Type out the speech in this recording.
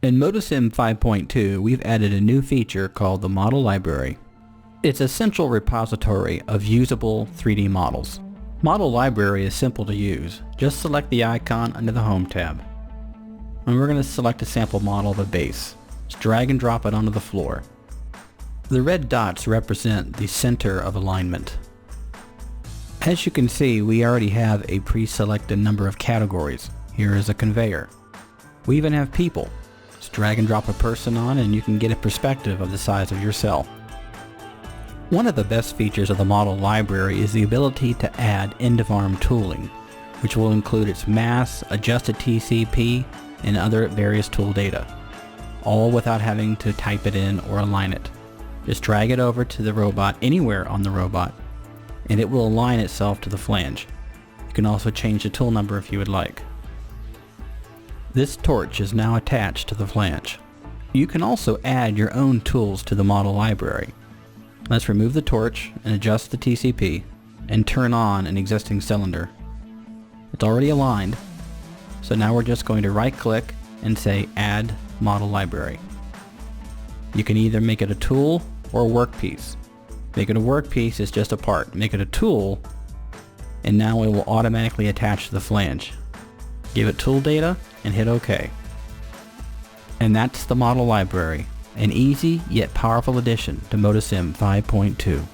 In Motosim 5.2, we've added a new feature called the Model Library. It's a central repository of usable 3D models. Model Library is simple to use. Just select the icon under the Home tab. And we're going to select a sample model of a base. Just drag and drop it onto the floor. The red dots represent the center of alignment. As you can see, we already have a pre-selected number of categories. Here is a conveyor. We even have people. Just drag and drop a person on and you can get a perspective of the size of your cell. One of the best features of the model library is the ability to add end-of-arm tooling, which will include its mass, adjusted TCP, and other various tool data, all without having to type it in or align it. Just drag it over to the robot anywhere on the robot, and it will align itself to the flange. You can also change the tool number if you would like. This torch is now attached to the flange. You can also add your own tools to the model library. Let's remove the torch and adjust the TCP and turn on an existing cylinder. It's already aligned, so now we're just going to right click and say Add Model Library. You can either make it a tool or a workpiece. Make it a workpiece is just a part. Make it a tool and now it will automatically attach to the flange. Give it tool data and hit OK. And that's the model library, an easy yet powerful addition to Motosim 5.2.